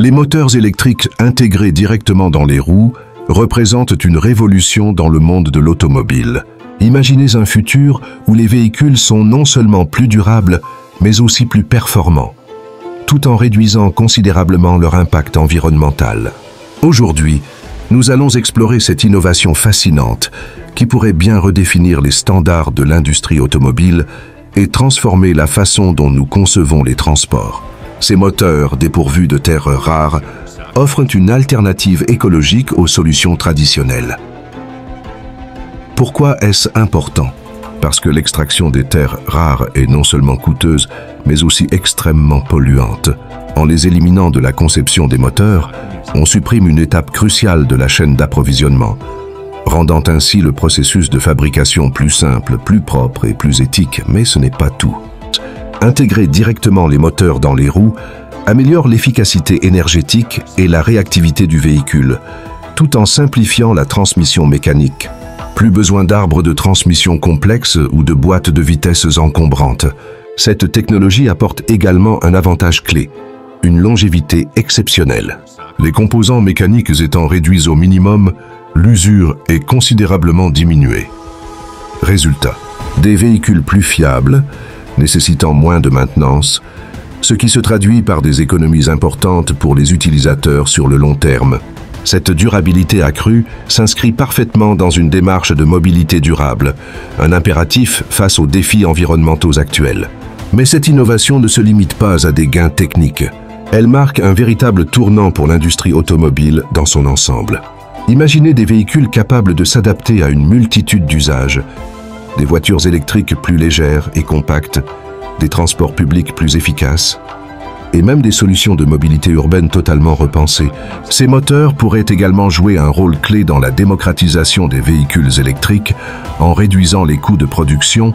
Les moteurs électriques intégrés directement dans les roues représentent une révolution dans le monde de l'automobile. Imaginez un futur où les véhicules sont non seulement plus durables, mais aussi plus performants, tout en réduisant considérablement leur impact environnemental. Aujourd'hui, nous allons explorer cette innovation fascinante qui pourrait bien redéfinir les standards de l'industrie automobile et transformer la façon dont nous concevons les transports. Ces moteurs, dépourvus de terres rares, offrent une alternative écologique aux solutions traditionnelles. Pourquoi est-ce important? Parce que l'extraction des terres rares est non seulement coûteuse, mais aussi extrêmement polluante. En les éliminant de la conception des moteurs, on supprime une étape cruciale de la chaîne d'approvisionnement, rendant ainsi le processus de fabrication plus simple, plus propre et plus éthique, mais ce n'est pas tout. Intégrer directement les moteurs dans les roues améliore l'efficacité énergétique et la réactivité du véhicule, tout en simplifiant la transmission mécanique. Plus besoin d'arbres de transmission complexes ou de boîtes de vitesses encombrantes. Cette technologie apporte également un avantage clé, une longévité exceptionnelle. Les composants mécaniques étant réduits au minimum, l'usure est considérablement diminuée. Résultat, des véhicules plus fiables, nécessitant moins de maintenance, ce qui se traduit par des économies importantes pour les utilisateurs sur le long terme. Cette durabilité accrue s'inscrit parfaitement dans une démarche de mobilité durable, un impératif face aux défis environnementaux actuels. Mais cette innovation ne se limite pas à des gains techniques. Elle marque un véritable tournant pour l'industrie automobile dans son ensemble. Imaginez des véhicules capables de s'adapter à une multitude d'usages, des voitures électriques plus légères et compactes, des transports publics plus efficaces, et même des solutions de mobilité urbaine totalement repensées. Ces moteurs pourraient également jouer un rôle clé dans la démocratisation des véhicules électriques en réduisant les coûts de production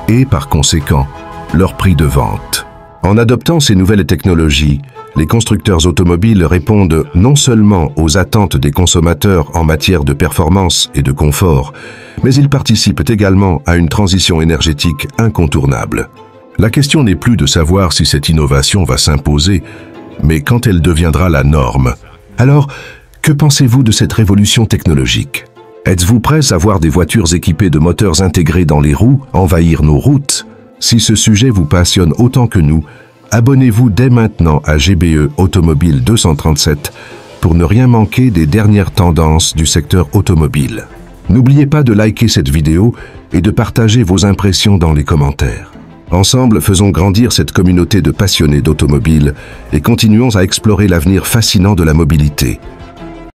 et, par conséquent, leur prix de vente. En adoptant ces nouvelles technologies, les constructeurs automobiles répondent non seulement aux attentes des consommateurs en matière de performance et de confort, mais ils participent également à une transition énergétique incontournable. La question n'est plus de savoir si cette innovation va s'imposer, mais quand elle deviendra la norme. Alors, que pensez-vous de cette révolution technologique? Êtes-vous prêts à voir des voitures équipées de moteurs intégrés dans les roues envahir nos routes? Si ce sujet vous passionne autant que nous, abonnez-vous dès maintenant à GBE Automobile 237 pour ne rien manquer des dernières tendances du secteur automobile. N'oubliez pas de liker cette vidéo et de partager vos impressions dans les commentaires. Ensemble, faisons grandir cette communauté de passionnés d'automobile et continuons à explorer l'avenir fascinant de la mobilité.